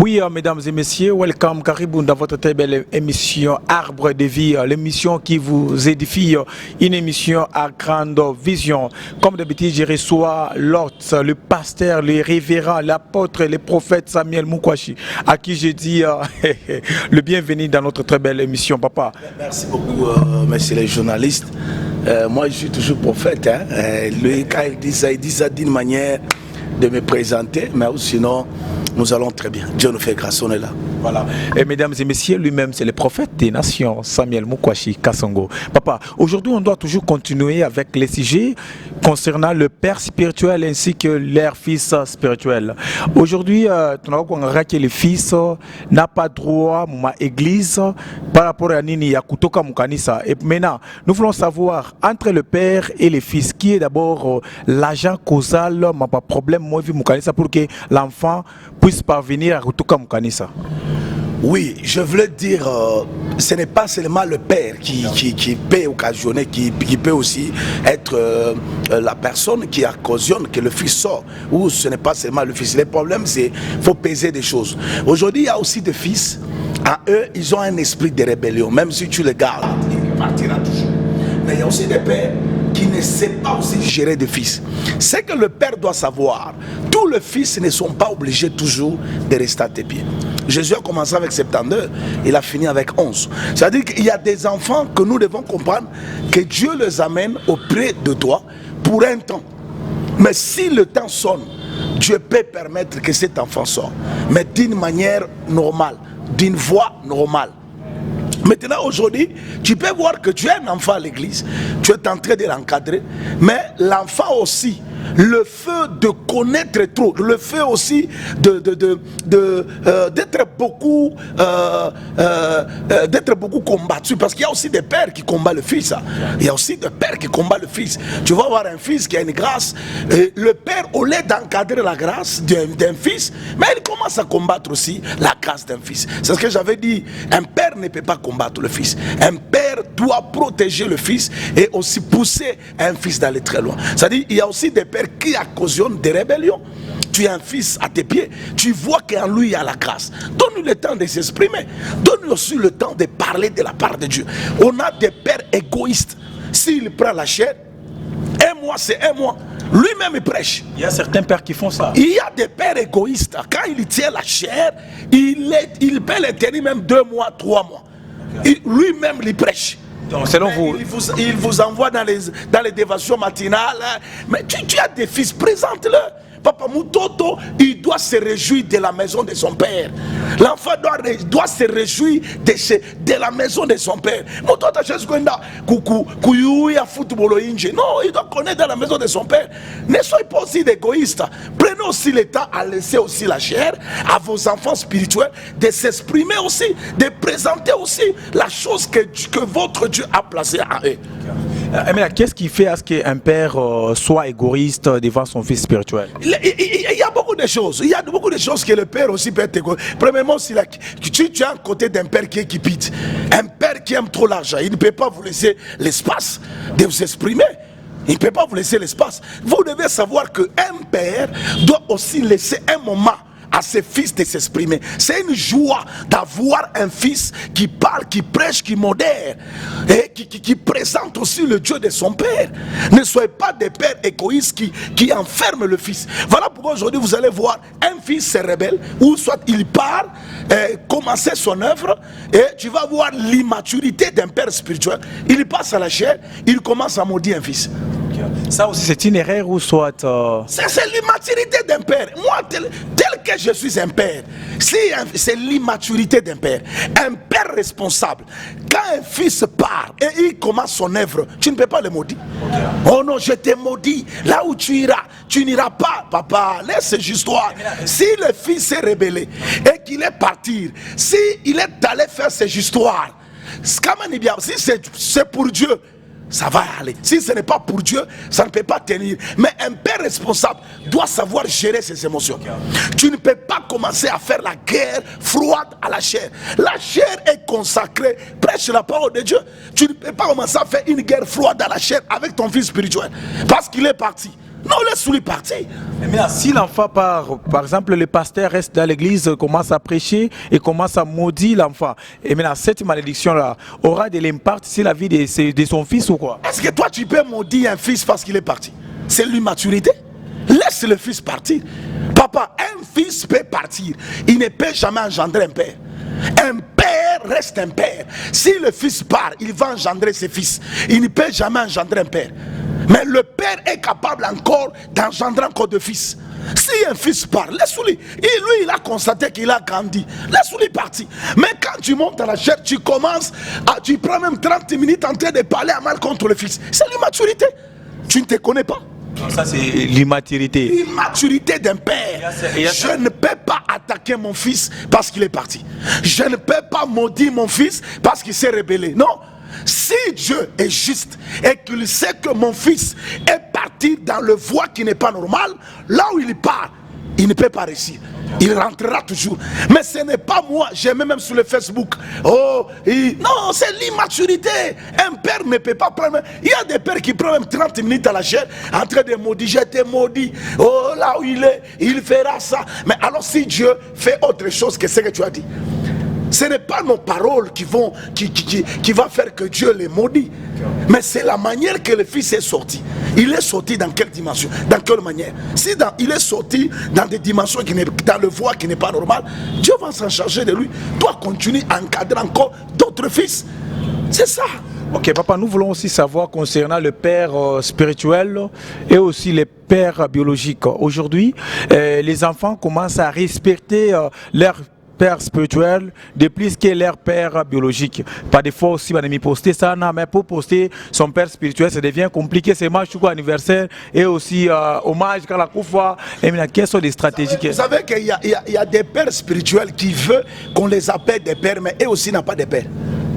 Oui, mesdames et messieurs, welcome, Caribou, dans votre très belle émission Arbre de vie, l'émission qui vous édifie, une émission à grande vision. Comme d'habitude, je reçois l'hôte, le pasteur, le révérend, l'apôtre, le prophète Samuel Moukwashi, à qui je dis le bienvenu dans notre très belle émission, papa. Merci beaucoup, messieurs les journalistes. Moi, je suis toujours prophète. Quand il dit ça d'une manière de me présenter, mais sinon, nous allons très bien. Dieu nous fait grâce, on est là. Voilà. Et mesdames et messieurs, lui-même, c'est le prophète des nations, Samuel Moukwashi Kasongo. Papa, aujourd'hui, on doit toujours continuer avec les sujets concernant le père spirituel ainsi que leur fils spirituel. Aujourd'hui, le fils n'a pas droit à l'église par rapport à Nini Yakutoka Mukanisa. Et maintenant, nous voulons savoir entre le père et le fils, qui est d'abord l'agent causal, ma problème, moi, Mukanisa, pour que l'enfant puisse parvenir à Kutoka Mukanisa. Oui, je voulais dire, ce n'est pas seulement le père qui peut occasionner, qui peut aussi être la personne qui occasionne que le fils sort, ou ce n'est pas seulement le fils. Le problème, c'est qu'il faut peser des choses. Aujourd'hui, il y a aussi des fils, à eux, ils ont un esprit de rébellion, même si tu les gardes, il partira toujours. Mais il y a aussi des pères qui ne savent pas aussi gérer des fils. C'est que le père doit savoir, tous les fils ne sont pas obligés toujours de rester à tes pieds. Jésus a commencé avec 72, il a fini avec 11. C'est-à-dire qu'il y a des enfants que nous devons comprendre que Dieu les amène auprès de toi pour un temps. Mais si le temps sonne, Dieu peut permettre que cet enfant sorte, mais d'une manière normale, d'une voie normale. Maintenant, aujourd'hui, tu peux voir que tu es un enfant à l'église, tu es en train de l'encadrer, mais l'enfant aussi, le feu de connaître trop, le feu aussi d'être beaucoup combattu, parce qu'il y a aussi des pères qui combattent le fils. Il y a aussi des pères qui combattent le fils. Tu vas voir un fils qui a une grâce, et le père, au lieu d'encadrer la grâce d'un fils, mais il commence à combattre aussi la grâce d'un fils. C'est ce que j'avais dit, un père ne peut pas combattre le fils. Un père doit protéger le fils et aussi pousser un fils d'aller très loin. C'est-à-dire, il y a aussi des pères qui occasionnent des rébellions. Tu es un fils à tes pieds, tu vois qu'en lui il y a la grâce. Donne-lui le temps de s'exprimer, donne-lui aussi le temps de parler de la part de Dieu. On a des pères égoïstes. S'il prend la chair, un mois c'est un mois. Lui-même il prêche. Il y a certains pères qui font ça. Il y a des pères égoïstes. Quand il tient la chair, il peut les tenir même 2 mois, 3 mois. Lui-même il prêche. Donc, selon vous, il vous envoie dans les dévotions matinales. Mais tu as des fils, présente-le. Papa Moutoto, il doit se réjouir de la maison de son père. L'enfant doit se réjouir de la maison de son père. Moutoto, non, il doit connaître dans la maison de son père. Ne soyez pas aussi d'égoïste. Prenez aussi le temps à laisser aussi la chair à vos enfants spirituels de s'exprimer aussi, de présenter aussi la chose que votre Dieu a placée à eux. Mais qu'est-ce qui fait à ce qu'un père soit égoïste devant son fils spirituel? Il y a beaucoup de choses. Il y a beaucoup de choses que le père aussi peut être égoïste. Premièrement, si tu as un côté d'un père qui est cupide, un père qui aime trop l'argent, il ne peut pas vous laisser l'espace de vous exprimer. Il ne peut pas vous laisser l'espace. Vous devez savoir qu'un père doit aussi laisser un moment à ses fils de s'exprimer. C'est une joie d'avoir un fils qui parle, qui prêche, qui modère et qui présente aussi le Dieu de son père. Ne soyez pas des pères égoïstes qui enferment le fils. Voilà pourquoi aujourd'hui vous allez voir un fils se rebelle, ou soit il part commencer son œuvre, et tu vas voir l'immaturité d'un père spirituel. Il passe à la chair, il commence à maudire un fils. Ça aussi c'est une erreur, ou soit c'est l'immaturité d'un père. Moi, tel que je suis un père, c'est l'immaturité d'un père. Un père responsable, quand un fils part et il commence son œuvre, tu ne peux pas le maudire. Oh non, je te maudis, là où tu iras, tu n'iras pas. Papa, laisse cette histoire. Si le fils est rebellé et qu'il est parti, si il est allé faire ses histoires, si c'est pour Dieu, ça va aller. Si ce n'est pas pour Dieu, ça ne peut pas tenir. Mais un père responsable doit savoir gérer ses émotions. Tu ne peux pas commencer à faire la guerre froide à la chair. La chair est consacrée. Prêche la parole de Dieu. Tu ne peux pas commencer à faire une guerre froide à la chair avec ton fils spirituel, parce qu'il est parti. Non, laisse-lui partir. Mais si l'enfant part, par exemple, le pasteur reste dans l'église, commence à prêcher et commence à maudire l'enfant. Et maintenant, cette malédiction-là aura de l'impact sur la vie de son fils ou quoi? Est-ce que toi, tu peux maudire un fils parce qu'il est parti? C'est l'immaturité. Laisse le fils partir. Papa, un fils peut partir. Il ne peut jamais engendrer un père. Un père reste un père. Si le fils part, il va engendrer ses fils. Il ne peut jamais engendrer un père. Mais le père est capable encore d'engendrer encore de fils. Si un fils part, laisse-lui. Et lui, il a constaté qu'il a grandi. Laisse-lui partir. Mais quand tu montes à la chair, tu commences, tu prends même 30 minutes en train de parler à mal contre le fils. C'est l'immaturité. Tu ne te connais pas. Ça, c'est l'immaturité. L'immaturité d'un père. Je ne peux pas attaquer mon fils parce qu'il est parti. Je ne peux pas maudire mon fils parce qu'il s'est rébellé. Non. Si Dieu est juste et qu'il sait que mon fils est parti dans le voie qui n'est pas normal, là où il part, il ne peut pas réussir. Il rentrera toujours. Mais ce n'est pas moi. J'ai même sur le Facebook. Oh, non, c'est l'immaturité. Un père ne peut pas prendre. Il y a des pères qui prennent même 30 minutes à la chair en train de maudire. J'étais maudit. Oh, là où il est, il fera ça. Mais alors, si Dieu fait autre chose que ce que tu as dit, ce n'est pas nos paroles qui vont faire que Dieu les maudit. Mais c'est la manière que le fils est sorti. Il est sorti dans quelle dimension? Dans quelle manière? Si il est sorti dans des dimensions dans le voie qui n'est pas normal, Dieu va s'en charger de lui. Toi, continue à encadrer encore d'autres fils. C'est ça. Ok, papa, nous voulons aussi savoir concernant le père spirituel et aussi les pères biologiques. Aujourd'hui, les enfants commencent à respecter leur père spirituel de plus que leur père biologique. Par des fois aussi, on a mis poster ça, non, mais pour poster son père spirituel, ça devient compliqué. C'est match ou anniversaire et aussi hommage quand la coupe. Et maintenant, quelles sont les stratégies? Vous savez qu'il y a des pères spirituels qui veulent qu'on les appelle des pères, mais eux aussi n'ont pas de père.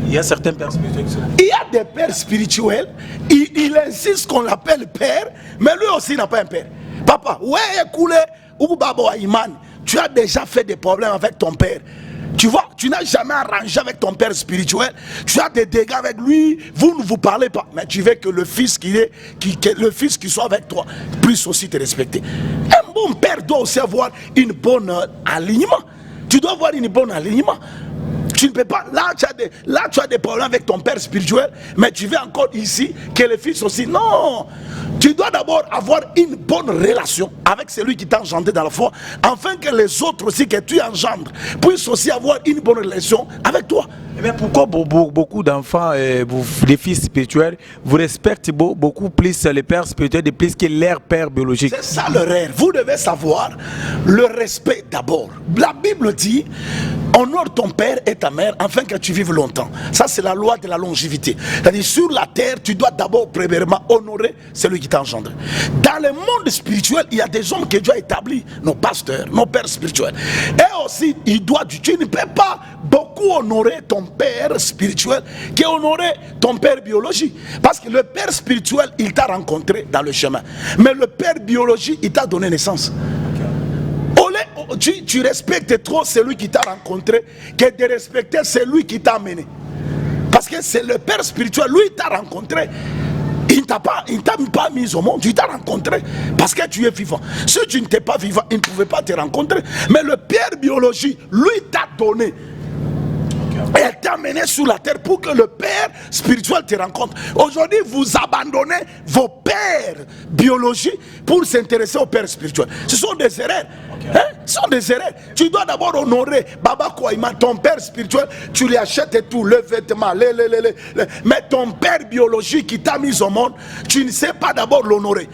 Il y a certains pères spirituels. Il y a des pères spirituels, il insiste qu'on l'appelle père, mais lui aussi n'a pas un père. Papa, ouais, écoulé, ou Babo Aïman, tu as déjà fait des problèmes avec ton père. Tu vois, tu n'as jamais arrangé avec ton père spirituel. Tu as des dégâts avec lui. Vous ne vous parlez pas. Mais tu veux que le fils le fils qui soit avec toi puisse aussi te respecter. Un bon père doit aussi avoir une bonne alignement. Tu dois avoir une bonne alignement. Tu ne peux pas. Là, tu as des problèmes avec ton père spirituel, mais tu veux encore ici que le fils aussi. Non. Tu dois d'abord avoir une bonne relation avec celui qui t'a engendré dans la foi, afin que les autres aussi que tu engendres puissent aussi avoir une bonne relation avec toi. Mais pourquoi beaucoup d'enfants, les fils spirituels, vous respectez beaucoup plus les pères spirituels de plus que leur père biologique? C'est ça le rêve. Vous devez savoir le respect d'abord. La Bible dit: honore ton père et ta mère afin que tu vives longtemps. Ça, c'est la loi de la longévité. C'est-à-dire, sur la terre, tu dois d'abord premièrement honorer celui qui t'a engendré. Dans le monde spirituel, il y a des hommes que Dieu a établis, nos pasteurs, nos pères spirituels. Et aussi, tu ne peux pas beaucoup honorer ton père spirituel que honorer ton père biologique. Parce que le père spirituel, il t'a rencontré dans le chemin. Mais le père biologique, il t'a donné naissance. Tu respectes trop celui qui t'a rencontré que de respecter celui qui t'a amené. Parce que c'est le père spirituel, lui il t'a rencontré. Il ne t'a pas mis au monde, il t'a rencontré parce que tu es vivant. Si tu n'étais pas vivant, il ne pouvait pas te rencontrer. Mais le père biologique, lui t'a donné. Et t'a amené sur la terre pour que le père spirituel te rencontre. Aujourd'hui, vous abandonnez vos pères biologiques pour s'intéresser au père spirituel. Ce sont des erreurs. Hein? Ce sont des erreurs. Tu dois d'abord honorer Baba Kouaïma, ton père spirituel. Tu lui achètes tout, le vêtement, mais ton père biologique qui t'a mis au monde, tu ne sais pas d'abord l'honorer.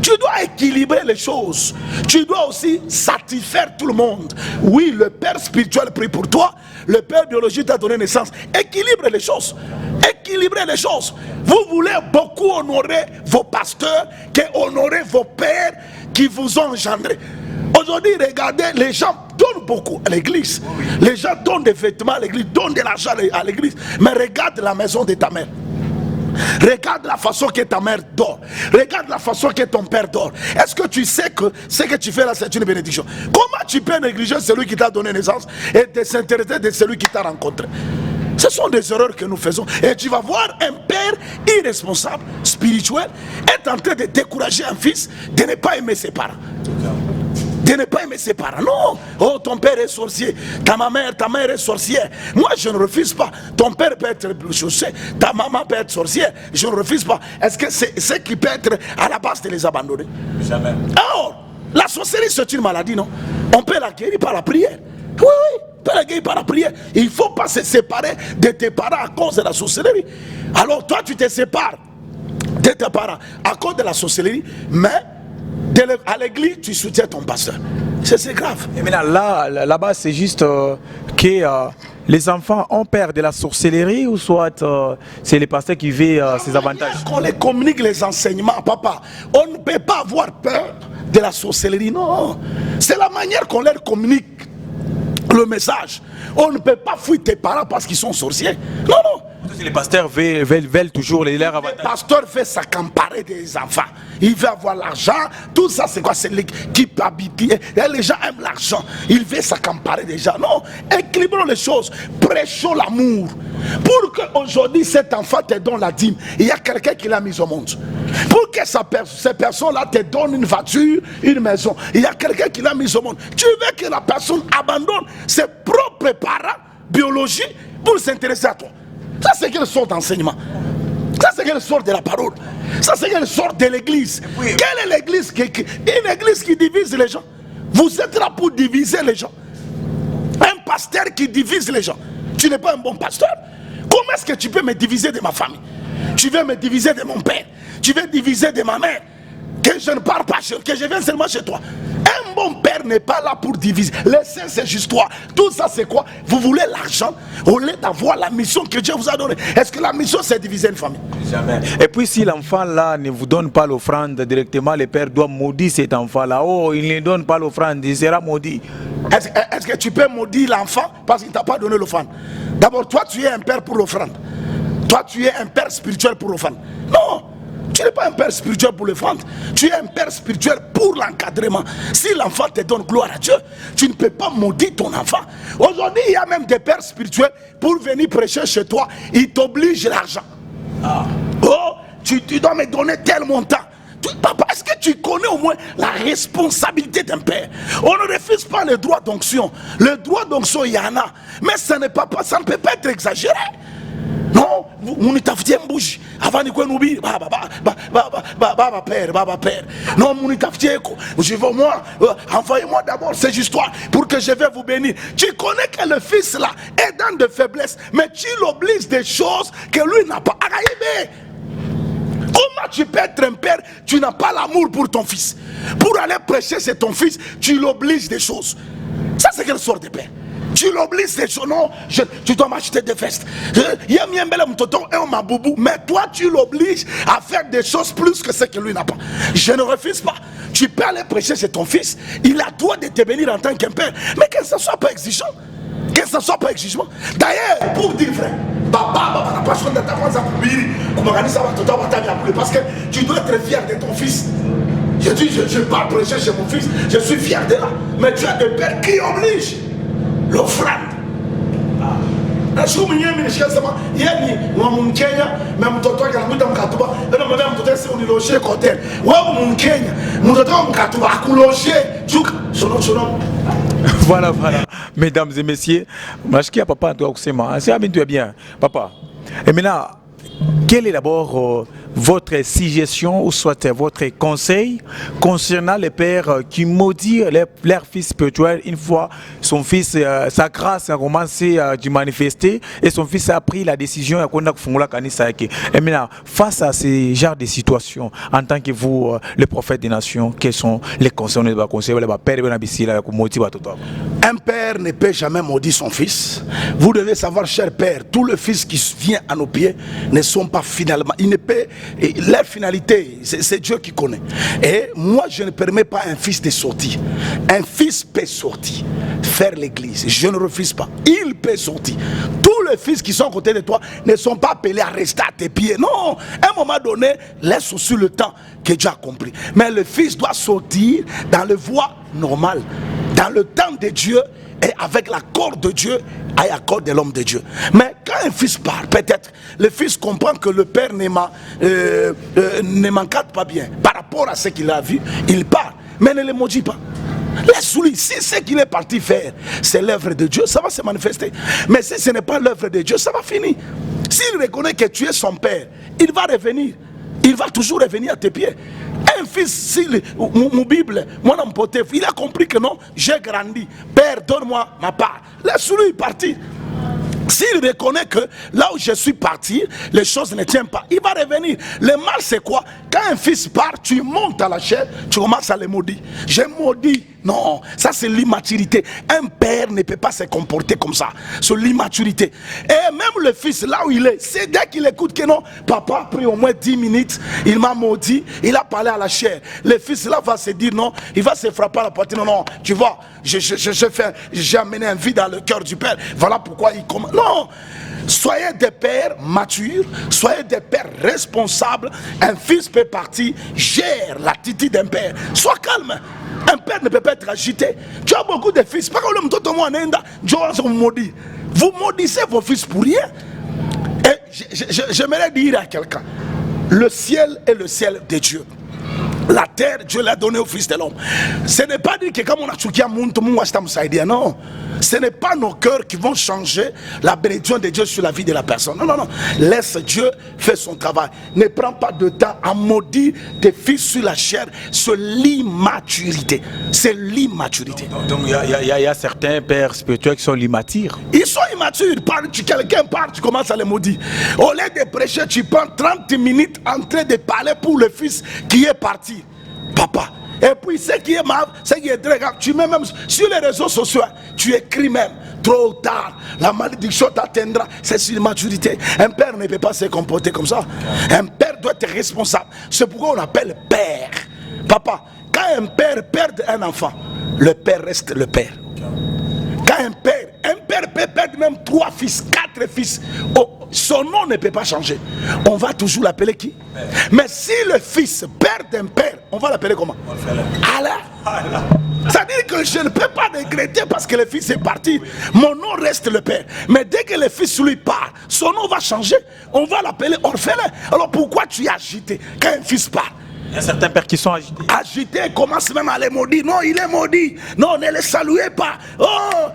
Tu dois équilibrer les choses. Tu dois aussi satisfaire tout le monde. Oui, le père spirituel prie pour toi. Le père biologique t'a donné naissance. Équilibre les choses. Équilibrez les choses. Vous voulez beaucoup honorer vos pasteurs que honorer vos pères qui vous ont engendré. Aujourd'hui, regardez, les gens donnent beaucoup à l'église. Les gens donnent des vêtements à l'église, donnent de l'argent à l'église. Mais regarde la maison de ta mère. Regarde la façon que ta mère dort. Regarde la façon que ton père dort. Est-ce que tu sais que ce que tu fais là, c'est une bénédiction? Comment tu peux négliger celui qui t'a donné naissance et de s'intéresser de celui qui t'a rencontré? Ce sont des erreurs que nous faisons. Et tu vas voir un père irresponsable, spirituel, être en train de décourager un fils de ne pas aimer ses parents. De ne pas aimer ses parents. Non. Oh, ton père est sorcier. Ta mère est sorcière. Moi, je ne refuse pas. Ton père peut être sorcier. Ta maman peut être sorcière. Je ne refuse pas. Est-ce que c'est ce qui peut être à la base de les abandonner? Jamais. Alors, la sorcellerie, c'est une maladie, non? On peut la guérir par la prière. Oui, oui. On peut la guérir par la prière. Il ne faut pas se séparer de tes parents à cause de la sorcellerie. Alors, toi, tu te sépares de tes parents à cause de la sorcellerie, mais à l'église, tu soutiens ton pasteur. C'est grave. Et maintenant, là-bas, c'est juste que les enfants ont peur de la sorcellerie ou soit c'est les pasteurs qui vivent ces avantages. Qu'on les communique les enseignements, papa. On ne peut pas avoir peur de la sorcellerie, non. C'est la manière qu'on leur communique le message. On ne peut pas fuir tes parents parce qu'ils sont sorciers. Non, non. Les pasteurs veulent toujours leurs avantages. Le pasteur veut s'accaparer des enfants. Il veut avoir l'argent. Tout ça, c'est quoi? C'est l'équipe habituée. Les gens aiment l'argent. Il veut s'accaparer des gens. Non, équilibrons les choses. Prêchons l'amour. Pour qu'aujourd'hui, cet enfant te donne la dîme, il y a quelqu'un qui l'a mis au monde. Pour que ces personnes-là te donnent une voiture, une maison, il y a quelqu'un qui l'a mis au monde. Tu veux que la personne abandonne ses propres parents biologiques pour s'intéresser à toi. Ça, c'est quelle sorte d'enseignement? Ça, c'est quelle sorte de la parole? Ça, c'est quelle sorte de l'église? Quelle est l'église? Une église qui divise les gens. Vous êtes là pour diviser les gens. Un pasteur qui divise les gens. Tu n'es pas un bon pasteur. Comment est-ce que tu peux me diviser de ma famille? Tu veux me diviser de mon père? Tu veux diviser de ma mère? Que je ne parle pas, que je viens seulement chez toi. Un bon père n'est pas là pour diviser. Laissez ces histoires. Tout ça, c'est quoi? Vous voulez l'argent au lieu d'avoir la mission que Dieu vous a donnée. Est-ce que la mission, c'est diviser une famille? Jamais. Et puis, si l'enfant là ne vous donne pas l'offrande directement, le père doit maudire cet enfant là. Oh, il ne donne pas l'offrande, il sera maudit. Est-ce que tu peux maudire l'enfant parce qu'il ne t'a pas donné l'offrande? D'abord, toi, tu es un père pour l'offrande. Toi, tu es un père spirituel pour l'offrande. Non! Tu n'es pas un père spirituel pour l'offrande. Tu es un père spirituel pour l'encadrement. Si l'enfant te donne gloire à Dieu, tu ne peux pas maudire ton enfant. Aujourd'hui, il y a même des pères spirituels pour venir prêcher chez toi. Ils t'obligent l'argent. Oh, tu dois me donner tel montant. Papa, est-ce que tu connais au moins la responsabilité d'un père? On ne refuse pas le droit d'onction. Le droit d'onction, il y en a. Mais ça ne peut pas être exagéré. Non, mon étafetier bouge. Avant de quoi nous dire, baba père. Non, mon étafetier, je veux moi, envoyez-moi d'abord ces histoires pour que je vais vous bénir. Tu connais que le fils là est dans de faiblesses, mais tu l'obliges des choses que lui n'a pas. Comment tu peux être un père, tu n'as pas l'amour pour ton fils? Pour aller prêcher chez ton fils, tu l'obliges des choses. Ça, c'est quelle sorte de père? Tu l'obliges des choses. Non, tu dois m'acheter des vestes. Mais toi, tu l'obliges à faire des choses plus que ce que lui n'a pas. Je ne refuse pas. Tu peux aller prêcher chez ton fils. Il a droit de te bénir en tant qu'un père. Mais que ce ne soit pas exigeant. Que ce ne soit pas exigeant. D'ailleurs, pour dire vrai, parce que tu dois être fier de ton fils. Je dis, je ne vais pas prêcher chez mon fils. Je suis fier de là. Mais tu as des pères qui obligent l'offrande. Voilà, mesdames et messieurs, papa, tu es bien, papa. Et maintenant, quelle est d'abord votre suggestion ou soit votre conseil concernant les pères qui maudissent leur fils spirituel une fois son fils, sa grâce a commencé à manifester et son fils a pris la décision et maintenant, face à ces genres de situations, en tant que vous, le prophète des nations, quels sont les conseils de conseils? Un père ne peut jamais maudire son fils. Vous devez savoir, cher père, tout le fils qui vient à nos pieds ne sont pas finalement, il ne peut, leur finalité, c'est Dieu qui connaît. Et moi, je ne permets pas un fils de sortir. Un fils peut sortir, faire l'église. Je ne refuse pas. Il peut sortir. Tous les fils qui sont à côté de toi ne sont pas appelés à rester à tes pieds. Non, à un moment donné, laisse aussi le temps que Dieu a compris. Mais le fils doit sortir dans le voie normale, dans le temps de Dieu et avec l'accord de Dieu et l'accord de l'homme de Dieu. Mais quand un fils parle, peut-être le fils comprend que le père ne m'encadre pas bien par rapport à ce qu'il a vu, il parle, mais ne le maudit pas. Laisse-lui, si ce qu'il est parti faire, c'est l'œuvre de Dieu, ça va se manifester. Mais si ce n'est pas l'œuvre de Dieu, ça va finir. S'il reconnaît que tu es son père, il va revenir. Il va toujours revenir à tes pieds. Un fils, mon Bible, mon emporté, il a compris que non, j'ai grandi. Père, donne-moi ma part. Laisse-lui partir. S'il reconnaît que là où je suis parti, les choses ne tiennent pas, il va revenir. Le mal, c'est quoi? Quand un fils part, tu montes à la chair, tu commences à le maudire. J'ai maudit. Non, ça c'est l'immaturité. Un père ne peut pas se comporter comme ça. C'est l'immaturité. Et même le fils, là où il est, c'est dès qu'il écoute que non, papa a pris au moins 10 minutes, il m'a maudit, il a parlé à la chair. Le fils là va se dire non, il va se frapper à la poitrine. Non, non, tu vois, j'ai amené un vide dans le cœur du père. Voilà pourquoi il commence. Non, soyez des pères matures, soyez des pères responsables. Un fils peut partir, gère l'attitude d'un père. Sois calme. Un père ne peut pas être agité. Tu as beaucoup de fils. Vous maudissez vos fils pour rien. Et j'aimerais dire à quelqu'un, le ciel est le ciel de Dieu. La terre, Dieu l'a donné au Fils de l'homme. Ce n'est pas dire que comme on a choqué à mon non. Ce n'est pas nos cœurs qui vont changer la bénédiction de Dieu sur la vie de la personne. Non, non, non. Laisse Dieu faire son travail. Ne prends pas de temps à maudire tes fils sur la chair. C'est l'immaturité. C'est l'immaturité. Donc il y a certains pères spirituels qui sont immatures. Ils sont immatures. Quelqu'un parle, tu commences à les maudire. Au lieu de prêcher, tu prends 30 minutes en train de parler pour le fils qui est parti. Papa. Et puis ce qui est mal, ce qui est très grave, tu mets même sur les réseaux sociaux, tu écris même trop tard, la malédiction t'atteindra. C'est sur l'immaturité. Un père ne peut pas se comporter comme ça. Un père doit être responsable. C'est pourquoi on appelle père. Papa, quand un père perd un enfant, le père reste le père. Quand un père peut perdre même 3 fils, 4 fils, son nom ne peut pas changer. On va toujours l'appeler qui? Père. Mais si le fils perd un père, on va l'appeler comment? Allah. C'est-à-dire que je ne peux pas regretter parce que le fils est parti. Mon nom reste le père. Mais dès que le fils lui part, son nom va changer. On va l'appeler orphelin. Alors pourquoi tu es agité quand un fils part? Il y a certains pères qui sont agités. Agités, commencent même à les maudire. Non, il est maudit. Non, ne le saluez pas. Oh,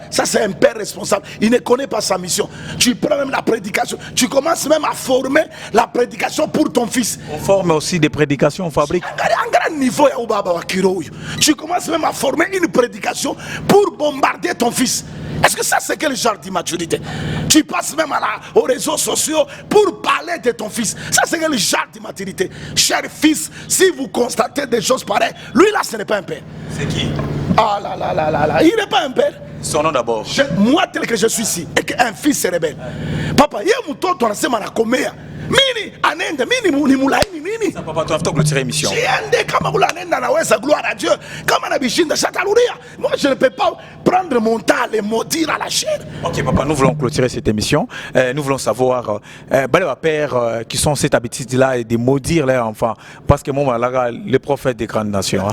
ça c'est un père responsable. Il ne connaît pas sa mission. Tu prends même la prédication. Tu commences même à former la prédication pour ton fils. On forme aussi des prédications, on fabrique. En grand niveau, tu commences même à former une prédication pour bombarder ton fils. Est-ce que ça c'est quel genre d'immaturité? Tu passes même aux réseaux sociaux pour parler de ton fils. Ça c'est quel genre d'immaturité? Cher fils, si vous constatez des choses pareilles, lui là ce n'est pas un père. C'est qui? Ah là là là là là, il n'est pas un père. Son nom d'abord. Moi tel que je suis ici et qu'un fils se rebelle. Papa, il y a mon tonton à la coméa. Mini, anenda, mini, mulaini, mini. Ça, papa, tu vas clôturer l'émission. Gloire à Dieu. Moi, je ne peux pas prendre mon temps et maudire à la chair. Ok, papa, nous voulons clôturer cette émission. Nous voulons savoir, les pères qui sont cette habitude-là et de maudire leurs enfants. Parce que moi, le prophète des grandes nations.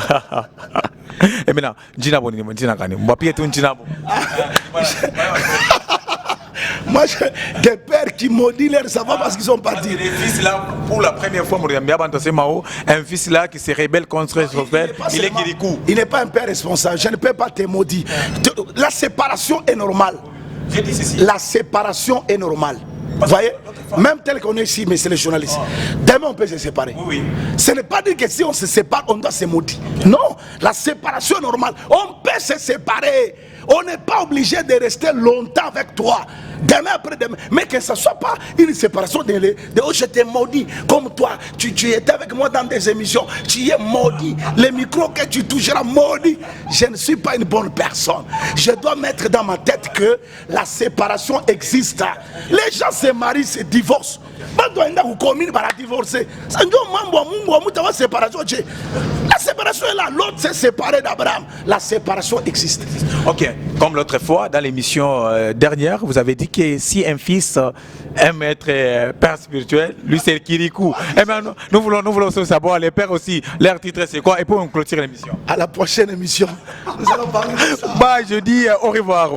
Et maintenant, moi, des pères qui maudissent leurs enfants parce qu'ils sont partis. Les fils là, pour la première fois, un fils là qui se rebelle contre son père, il est Kirikou. Il n'est pas un père responsable. Je ne peux pas te maudire. La séparation est normale. J'ai dit ceci. La séparation est normale. Vous voyez? Même tel qu'on est ici, mais c'est les journalistes. Demain, on peut se séparer. Oui. Ce n'est pas dire que si on se sépare, on doit se maudire. Non, la séparation est normale. On peut se séparer. On n'est pas obligé de rester longtemps avec toi. Demain après demain. Mais que ce ne soit pas une séparation de oh, je t'ai maudit. Comme toi, tu étais avec moi dans des émissions. Tu es maudit. Les micros que tu toucheras, maudit. Je ne suis pas une bonne personne. Je dois mettre dans ma tête que la séparation existe. Les gens se marient, se divorcent. La séparation est là. L'autre s'est séparé d'Abraham. La séparation existe. Ok, comme l'autre fois, dans l'émission dernière, vous avez dit que si un fils aime être père spirituel, lui c'est le Kirikou. Eh bien, nous voulons savoir, les pères aussi, leur titre c'est quoi? Et pour clôturer l'émission. À la prochaine émission, nous allons parler de ça. Bah, je dis au revoir.